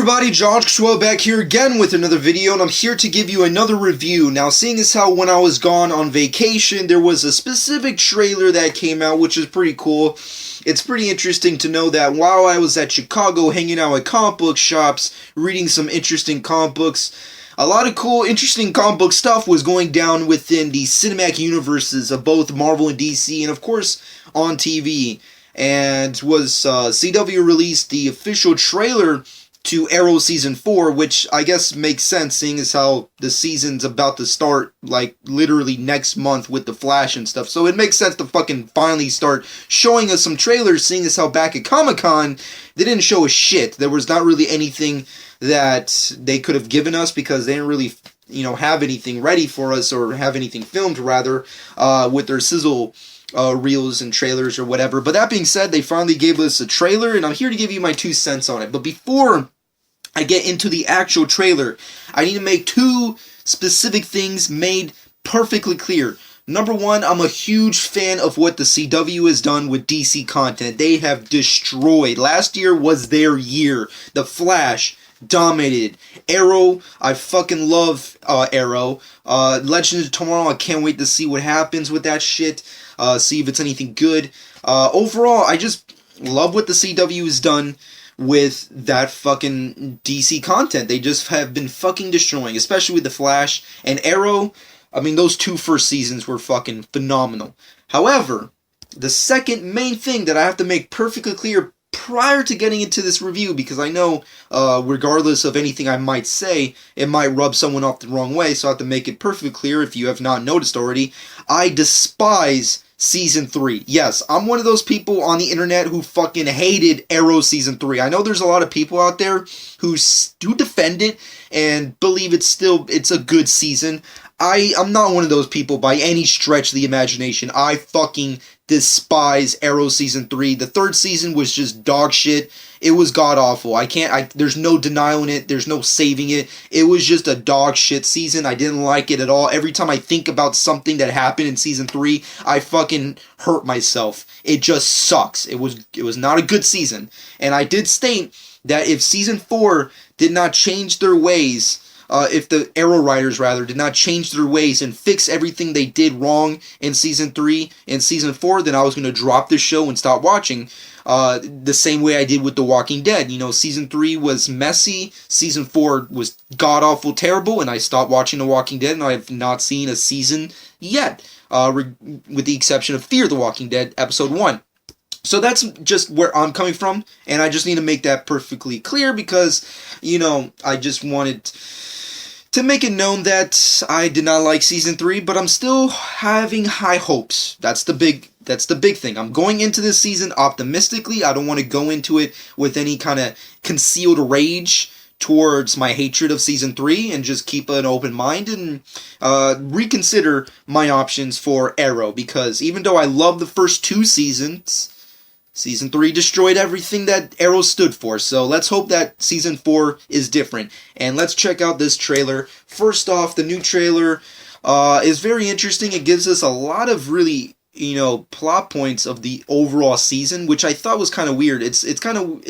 everybody, Joshua back here again with another video, and I'm here to give you another review. Now, seeing as how when I was gone on vacation, there was a specific trailer that came out, which is pretty cool. It's pretty interesting to know that while I was at Chicago hanging out at comic book shops, reading some interesting comic books, a lot of cool, interesting comic book stuff was going down within the cinematic universes of both Marvel and DC, and of course, on TV. And CW released the official trailer to Arrow Season 4, which I guess makes sense, seeing as how the season's about to start, like, literally next month with The Flash and stuff. So it makes sense to fucking finally start showing us some trailers, seeing as how back at Comic-Con, they didn't show us shit. There was not really anything that they could have given us, because they didn't really, have anything ready for us, or have anything filmed, rather, with their sizzle reels and trailers or whatever. But that being said, they finally gave us a trailer, and I'm here to give you my 2 cents on it. But before I get into the actual trailer, I need to make 2 specific things made perfectly clear. Number 1, I'm a huge fan of what the CW has done with DC content. They have destroyed. Last year was their year. The Flash dominated. Arrow, I fucking love Arrow. Legends of Tomorrow, I can't wait to see what happens with that shit. See if it's anything good. Overall, I just love what the CW has done with that fucking DC content. They just have been fucking destroying, especially with The Flash and Arrow. I mean, those 2 first seasons were fucking phenomenal. However, the second main thing that I have to make perfectly clear prior to getting into this review, because I know, regardless of anything I might say, it might rub someone off the wrong way, so I have to make it perfectly clear if you have not noticed already. I despise Season 3. Yes, I'm one of those people on the internet who fucking hated Arrow Season 3. I know there's a lot of people out there who defend it and believe it's a good season. I'm not one of those people by any stretch of the imagination. I fucking despise Arrow Season 3. The 3rd season was just dog shit. It was god-awful. There's no denying it. There's no saving it. It was just a dog shit season. I didn't like it at all. Every time I think about something that happened in Season 3, I fucking hurt myself. It just sucks. It was not a good season. And I did state that if Season 4 did not change their ways, if the Arrow writers, rather, did not change their ways and fix everything they did wrong in Season 3 and Season 4, then I was going to drop the show and stop watching. The same way I did with The Walking Dead. Season 3 was messy, Season 4 was god-awful terrible, and I stopped watching The Walking Dead, and I have not seen a season yet, with the exception of Fear the Walking Dead, Episode 1. So that's just where I'm coming from, and I just need to make that perfectly clear, because, I just wanted to make it known that I did not like Season 3, but I'm still having high hopes. That's the big thing. I'm going into this season optimistically. I don't want to go into it with any kind of concealed rage towards my hatred of Season 3, and just keep an open mind and reconsider my options for Arrow, because even though I love the first 2 seasons, Season 3 destroyed everything that Arrow stood for, so let's hope that Season 4 is different. And let's check out this trailer. First off, the new trailer is very interesting. It gives us a lot of really, plot points of the overall season, which I thought was kind of weird. It's kind of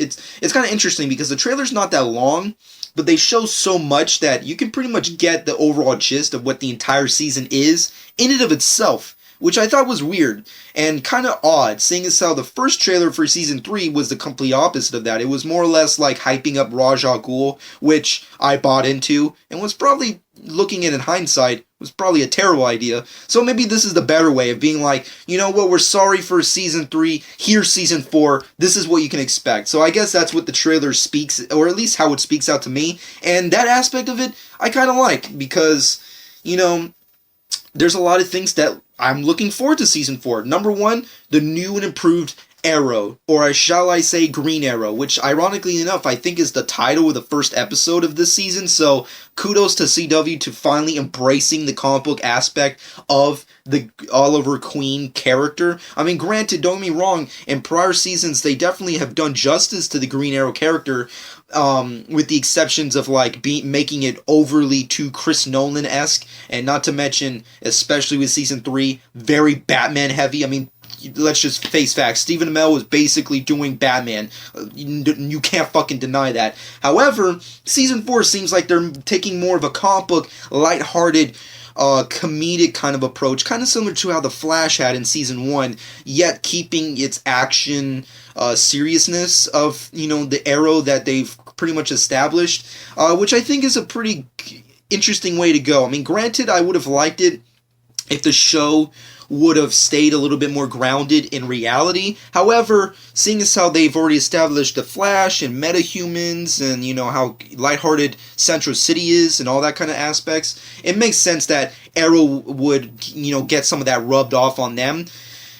interesting, because the trailer's not that long, but they show so much that you can pretty much get the overall gist of what the entire season is in and of itself, which I thought was weird and kind of odd, seeing as how the first trailer for Season 3 was the complete opposite of that. It was more or less like hyping up Ra's al Ghul, which I bought into, and was probably, looking at it in hindsight, was probably a terrible idea. So maybe this is the better way of being like, you know what, we're sorry for Season 3, here's Season 4, this is what you can expect. So I guess that's what the trailer speaks, or at least how it speaks out to me, and that aspect of it, I kind of like, because, there's a lot of things that I'm looking forward to Season 4. Number 1, the new and improved Arrow, or shall I say Green Arrow, which ironically enough I think is the title of the first episode of this season, so kudos to CW to finally embracing the comic book aspect of the Oliver Queen character. I mean, granted, don't get me wrong, in prior seasons they definitely have done justice to the Green Arrow character, with the exceptions of like making it overly too Chris Nolan-esque, and not to mention, especially with season 3, very Batman heavy. I mean, let's just face facts. Stephen Amell was basically doing Batman. You can't fucking deny that. However, season 4 seems like they're taking more of a comic book, lighthearted, comedic kind of approach, kind of similar to how The Flash had in season 1, yet keeping its action seriousness of, the Arrow that they've pretty much established, which I think is a pretty interesting way to go. I mean, granted, I would have liked it if the show would have stayed a little bit more grounded in reality. However, seeing as how they've already established the Flash and metahumans and, how lighthearted Central City is and all that kind of aspects, it makes sense that Arrow would, get some of that rubbed off on them.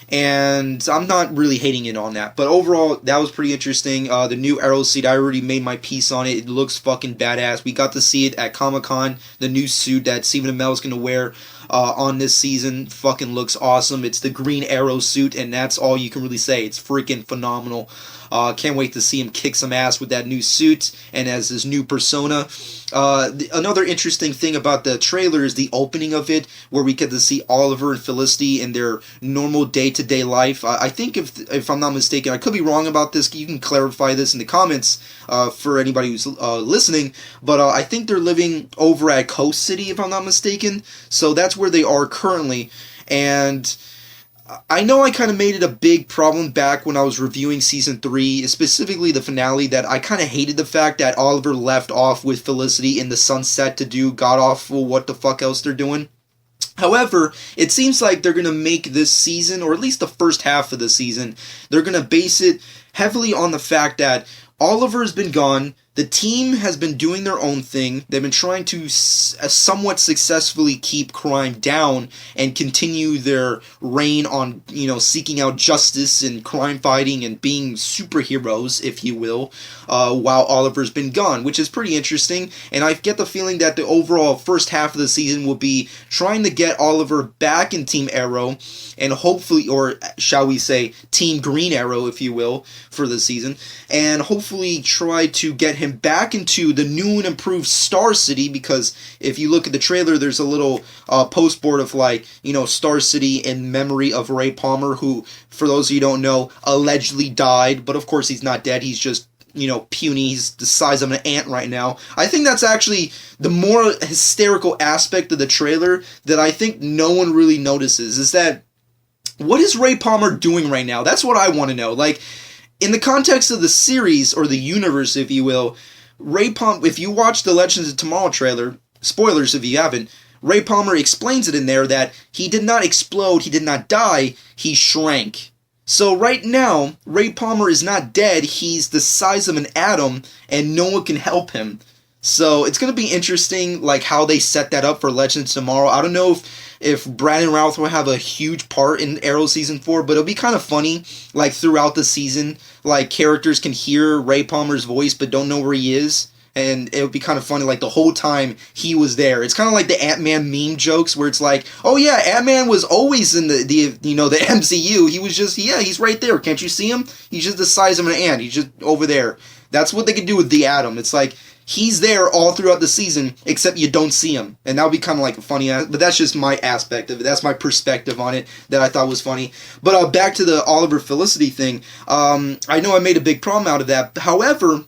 And I'm not really hating it on that. But overall, that was pretty interesting. The new Arrow suit, I already made my piece on it. It looks fucking badass. We got to see it at Comic-Con. The new suit that Stephen Amell is going to wear on this season fucking looks awesome. It's the Green Arrow suit, and that's all you can really say. It's freaking phenomenal. Can't wait to see him kick some ass with that new suit and as his new persona. Another interesting thing about the trailer is the opening of it, where we get to see Oliver and Felicity in their normal day-to-day life. I think, if I'm not mistaken, I could be wrong about this. You can clarify this in the comments for anybody who's listening. But I think they're living over at Coast City, if I'm not mistaken. So that's where they are currently. And I know I kind of made it a big problem back when I was reviewing Season 3, specifically the finale, that I kind of hated the fact that Oliver left off with Felicity in the sunset to do god-awful what the fuck else they're doing. However, it seems like they're going to make this season, or at least the first half of the season, they're going to base it heavily on the fact that Oliver's been gone. The team has been doing their own thing. They've been trying to somewhat successfully keep crime down and continue their reign on, seeking out justice and crime fighting and being superheroes, if you will, while Oliver's been gone, which is pretty interesting. And I get the feeling that the overall first half of the season will be trying to get Oliver back in Team Arrow and hopefully, or shall we say, Team Green Arrow, if you will, for the season, and hopefully try to get him back into the new and improved Star City, because if you look at the trailer, there's a little postboard of Star City in memory of Ray Palmer, who, for those of you who don't know, allegedly died, but of course he's not dead. He's just puny. He's the size of an ant right now. I think that's actually the more hysterical aspect of the trailer that I think no one really notices, is that what is Ray Palmer doing right now? That's what I want to know. In the context of the series, or the universe, if you will, Ray Palmer, if you watch the Legends of Tomorrow trailer, spoilers if you haven't, Ray Palmer explains it in there that he did not explode, he did not die, he shrank. So right now, Ray Palmer is not dead, he's the size of an atom, and no one can help him. So it's going to be interesting, how they set that up for Legends Tomorrow. I don't know if Brandon Routh will have a huge part in Arrow Season 4, but it'll be kind of funny, throughout the season, characters can hear Ray Palmer's voice but don't know where he is, and it would be kind of funny, the whole time he was there. It's kind of like the Ant-Man meme jokes, where it's oh yeah, Ant-Man was always in the MCU, he was just, yeah, he's right there, can't you see him? He's just the size of an ant, he's just over there. That's what they could do with the Atom. It's he's there all throughout the season, except you don't see him. And that would be kind of a funny, but that's just my aspect of it. That's my perspective on it that I thought was funny. But back to the Oliver Felicity thing. I know I made a big problem out of that. However,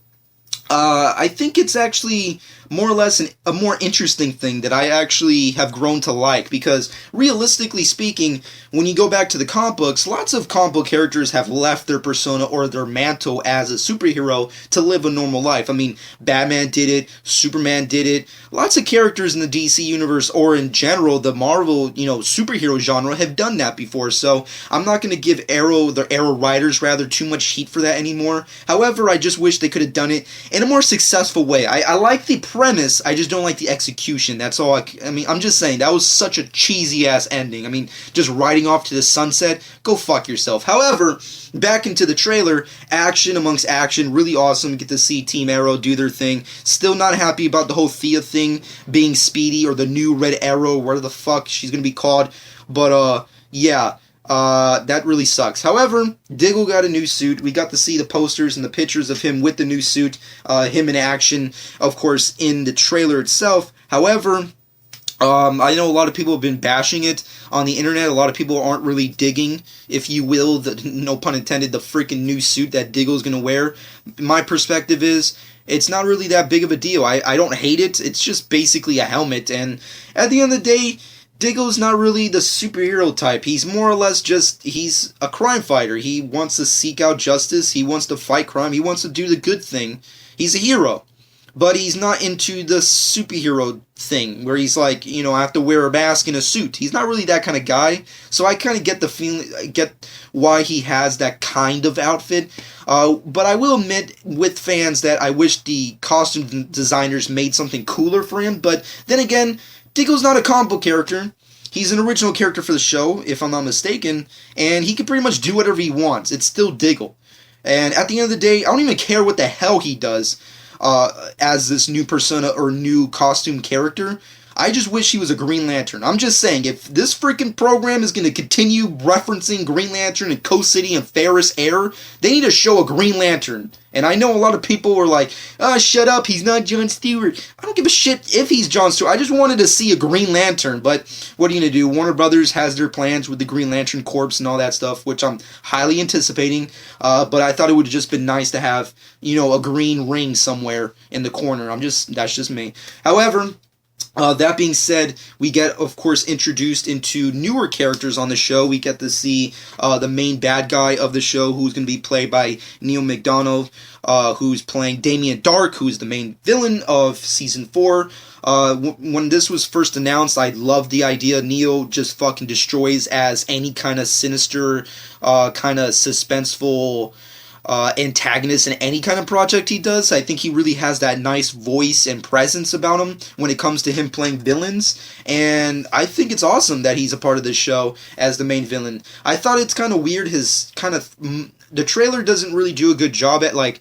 I think it's actually more or less a more interesting thing that I actually have grown to like, because realistically speaking, when you go back to the comic books, lots of comic book characters have left their persona or their mantle as a superhero to live a normal life. I mean, Batman did it, Superman did it, lots of characters in the DC universe, or in general, the Marvel, superhero genre, have done that before, so I'm not going to give the Arrow writers, too much heat for that anymore. However, I just wish they could have done it in a more successful way. I like the premise, I just don't like the execution. That's all. I'm just saying, that was such a cheesy ass ending. I mean, just riding off to the sunset, go fuck yourself. However, back into the trailer, action amongst action, really awesome. Get to see Team Arrow do their thing. Still not happy about the whole Thea thing being Speedy, or the new Red Arrow, whatever the fuck she's gonna be called. But yeah, That really sucks. However, Diggle got a new suit. We got to see the posters and the pictures of him with the new suit, him in action, of course, in the trailer itself. However, I know a lot of people have been bashing it on the internet. A lot of people aren't really digging, if you will, no pun intended, the freaking new suit that Diggle's going to wear. My perspective is, it's not really that big of a deal. I don't hate it. It's just basically a helmet. And at the end of the day, Diggle's not really the superhero type. He's more or less he's a crime fighter. He wants to seek out justice. He wants to fight crime. He wants to do the good thing. He's a hero. But he's not into the superhero thing where he's like, I have to wear a mask and a suit. He's not really that kind of guy. So I kind of get the feeling, get why he has that kind of outfit. But I will admit with fans that I wish the costume designers made something cooler for him. But then again, Diggle's not a comic book character. He's an original character for the show, if I'm not mistaken. And he can pretty much do whatever he wants. It's still Diggle. And at the end of the day, I don't even care what the hell he does. As this new persona or new costume character. I just wish he was a Green Lantern. I'm just saying, if this freaking program is going to continue referencing Green Lantern and Coast City and Ferris Air, they need to show a Green Lantern. And I know a lot of people were like, shut up, he's not Jon Stewart. I don't give a shit if he's Jon Stewart. I just wanted to see a Green Lantern. But what are you going to do? Warner Brothers has their plans with the Green Lantern Corps and all that stuff, which I'm highly anticipating. But I thought it would have just been nice to have, a green ring somewhere in the corner. That's just me. However, that being said, we get, of course, introduced into newer characters on the show. We get to see the main bad guy of the show, who's going to be played by Neil McDonough, who's playing Damien Darhk, who's the main villain of Season 4. When this was first announced, I loved the idea. Neil just fucking destroys as any kind of sinister, kind of suspenseful antagonist in any kind of project he does. I think he really has that nice voice and presence about him when it comes to him playing villains, and I think it's awesome that he's a part of this show as the main villain. I thought it's kind of weird, the trailer doesn't really do a good job at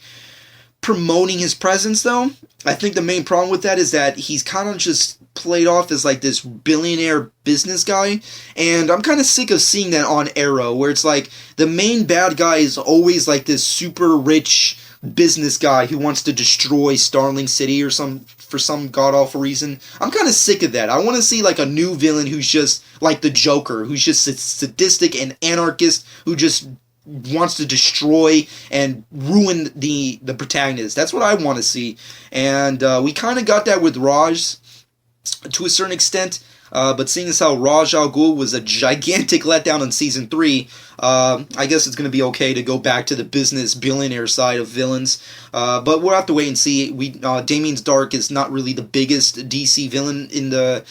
promoting his presence, though. I think the main problem with that is that he's kind of just played off as this billionaire business guy, and I'm kind of sick of seeing that on Arrow, where it's the main bad guy is always this super rich business guy who wants to destroy Starling City for some god-awful reason. I'm kind of sick of that. I want to see a new villain who's just like the Joker, who's just sadistic and anarchist, who just wants to destroy and ruin the protagonist. That's what I want to see. And we kind of got that with Raj to a certain extent. But seeing as how Raj Al Ghul was a gigantic letdown in Season 3, I guess it's going to be okay to go back to the business billionaire side of villains. But we'll have to wait and see. Damien Darhk is not really the biggest DC villain in the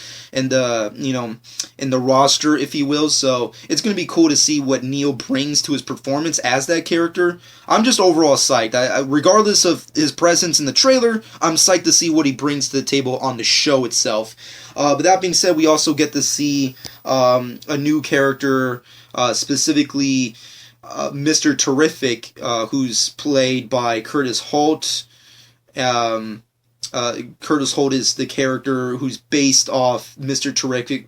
roster, if you will. So it's going to be cool to see what Neil brings to his performance as that character. I'm just overall psyched. Regardless of his presence in the trailer, I'm psyched to see what he brings to the table on the show itself. But that being said, we also get to see a new character, specifically Mr. Terrific, who's played by Curtis Holt. Curtis Holt is the character who's based off Mr.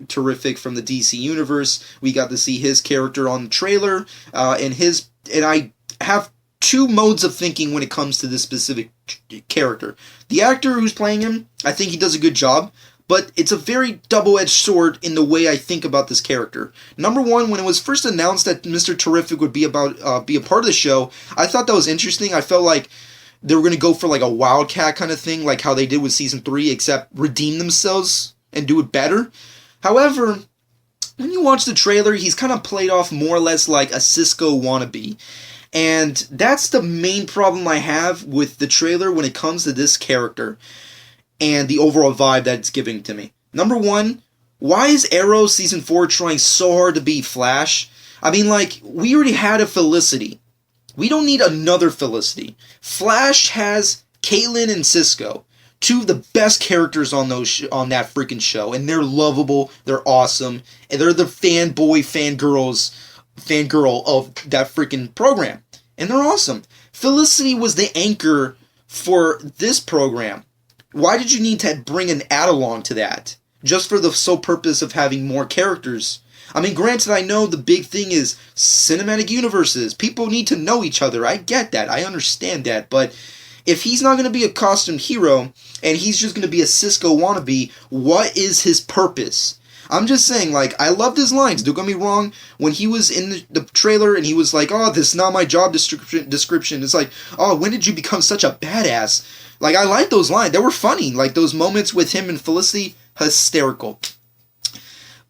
Terrific from the DC Universe. We got to see his character on the trailer, and I have two modes of thinking when it comes to this specific character. The actor who's playing him, I think he does a good job. But it's a very double-edged sword in the way I think about this character. Number one, when it was first announced that Mr. Terrific would be a part of the show, I thought that was interesting. I felt like they were going to go for a Wildcat kind of thing, like how they did with Season 3, except redeem themselves and do it better. However, when you watch the trailer, he's kind of played off more or less like a Cisco wannabe. And that's the main problem I have with the trailer when it comes to this character and the overall vibe that it's giving to me. Number one, why is Arrow Season 4 trying so hard to be Flash? I mean, we already had a Felicity. We don't need another Felicity. Flash has Caitlin and Cisco, two of the best characters on on that freaking show, and they're lovable, they're awesome, and they're the fangirl of that freaking program, and they're awesome. Felicity was the anchor for this program. Why did you need to bring an add-along to that? Just for the sole purpose of having more characters? I mean, granted, I know the big thing is cinematic universes. People need to know each other. I get that. I understand that. But if he's not going to be a costumed hero and he's just going to be a Cisco wannabe, what is his purpose? I'm just saying, like, I loved his lines. Don't get me wrong. When he was in the trailer and he was like, oh, this is not my job description. It's like, oh, when did you become such a badass? Like, I like those lines. They were funny. Like, those moments with him and Felicity, hysterical.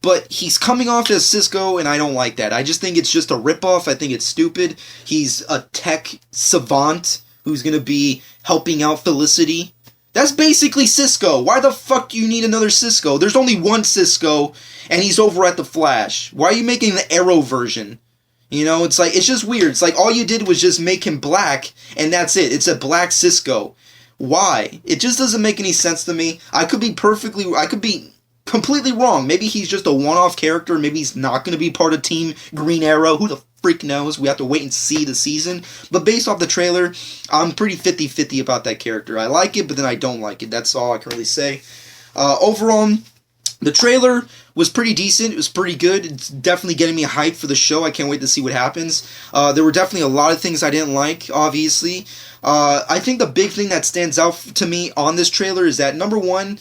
But he's coming off as Cisco, and I don't like that. I just think it's just a ripoff. I think it's stupid. He's a tech savant who's going to be helping out Felicity. That's basically Cisco. Why the fuck do you need another Cisco? There's only one Cisco, and he's over at the Flash. Why are you making the Arrow version? You know, it's like, it's just weird. It's like all you did was just make him black, and that's it. It's a black Cisco. Why? It just doesn't make any sense to me. I could be completely wrong. Maybe he's just a one-off character. Maybe he's not going to be part of Team Green Arrow. Who the freak knows? We have to wait and see the season. But based off the trailer, I'm pretty 50-50 about that character. I like it, but then I don't like it. That's all I can really say. Overall, the trailer was pretty decent. It was pretty good. It's definitely getting me hyped for the show. I can't wait to see what happens. There were definitely a lot of things I didn't like, obviously. I think the big thing that stands out to me on this trailer is that, number one,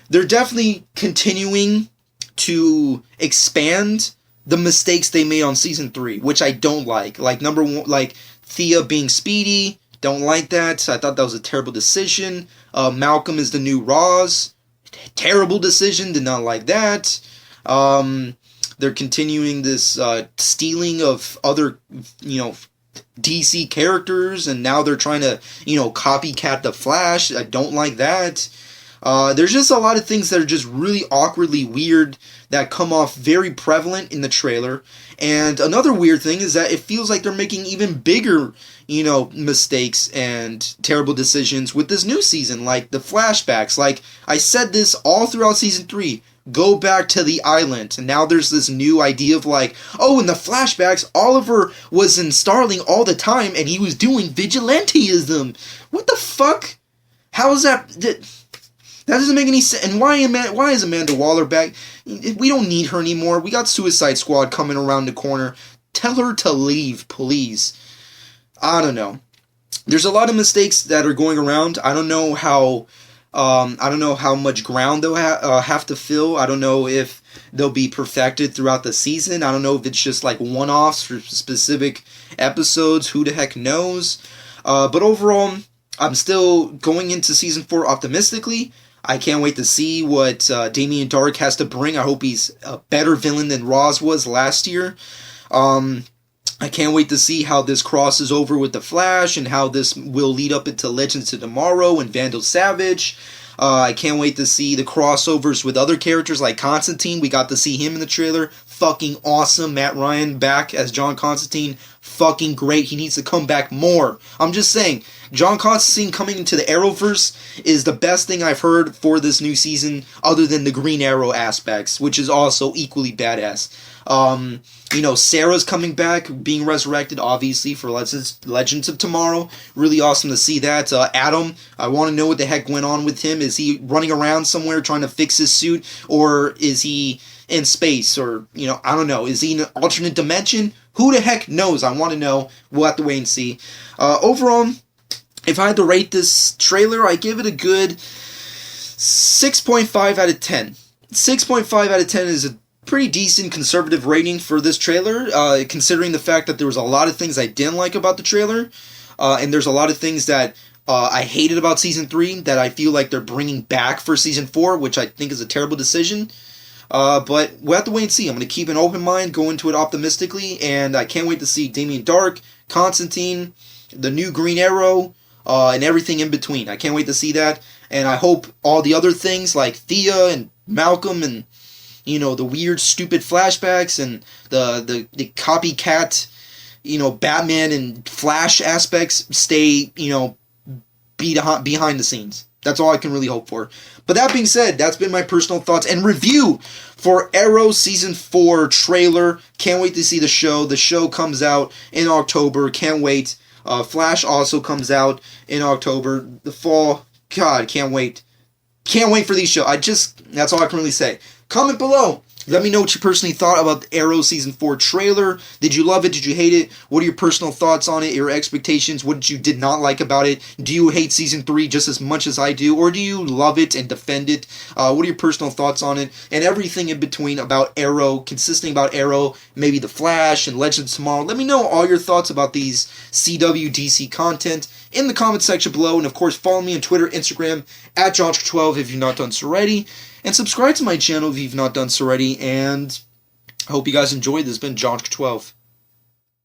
they're definitely continuing to expand the mistakes they made on season 3, which I don't like. Like, number one, like Thea being Speedy, don't like that. I thought that was a terrible decision. Malcolm is the new Roz, terrible decision, did not like that. They're continuing this stealing of other, DC characters, and now they're trying to, copycat the Flash. I don't like that. There's just a lot of things that are just really awkwardly weird that come off very prevalent in the trailer. And another weird thing is that it feels like they're making even bigger, mistakes and terrible decisions with this new season, like the flashbacks. Like, I said this all throughout season 3. Go back to the island. And now there's this new idea of like, oh, in the flashbacks, Oliver was in Starling all the time and he was doing vigilanteism. What the fuck? How is that? That doesn't make any sense. And why is Amanda Waller back? We don't need her anymore. We got Suicide Squad coming around the corner. Tell her to leave, please. I don't know. There's a lot of mistakes that are going around. I don't know how much ground they'll have to fill. I don't know if they'll be perfected throughout the season. I don't know if it's just like one-offs for specific episodes. Who the heck knows? But overall, I'm still going into season 4 optimistically. I can't wait to see what Damien Darhk has to bring. I hope he's a better villain than Roz was last year. I can't wait to see how this crosses over with The Flash and how this will lead up into Legends of Tomorrow and Vandal Savage. I can't wait to see the crossovers with other characters like Constantine. We got to see him in the trailer. Fucking awesome. Matt Ryan back as John Constantine. Fucking great. He needs to come back more. I'm just saying, John Constantine coming into the Arrowverse is the best thing I've heard for this new season, other than the Green Arrow aspects, which is also equally badass. Sarah's coming back, being resurrected, obviously, for Legends of Tomorrow. Really awesome to see that. Adam, I want to know what the heck went on with him. Is he running around somewhere trying to fix his suit? Or is he in space? Or, I don't know. Is he in an alternate dimension? Who the heck knows? I want to know. We'll have to wait and see. Overall, if I had to rate this trailer, I give it a good 6.5 out of 10. 6.5 out of 10 is a pretty decent conservative rating for this trailer, considering the fact that there was a lot of things I didn't like about the trailer, and there's a lot of things that I hated about Season 3 that I feel like they're bringing back for Season 4, which I think is a terrible decision. But we'll have to wait and see. I'm going to keep an open mind, go into it optimistically, and I can't wait to see Damien Darhk, Constantine, the new Green Arrow, and everything in between. I can't wait to see that, and I hope all the other things like Thea and Malcolm and the weird, stupid flashbacks and the copycat, Batman and Flash aspects stay, behind the scenes. That's all I can really hope for. But that being said, that's been my personal thoughts and review for Arrow Season 4 trailer. Can't wait to see the show. The show comes out in October. Can't wait. Flash also comes out in October. The fall. God, can't wait. Can't wait for these shows. That's all I can really say. Comment below. Let me know what you personally thought about the Arrow Season 4 trailer. Did you love it? Did you hate it? What are your personal thoughts on it? Your expectations? What you did not like about it? Do you hate Season 3 just as much as I do? Or do you love it and defend it? What are your personal thoughts on it? And everything in between about Arrow, consisting about Arrow, maybe The Flash and Legends of Tomorrow. Let me know all your thoughts about these CW DC content in the comment section below. And of course, follow me on Twitter, Instagram, at Joshua12 if you've not done so already. And subscribe to my channel if you've not done so already. And I hope you guys enjoyed. This has been Joshua12.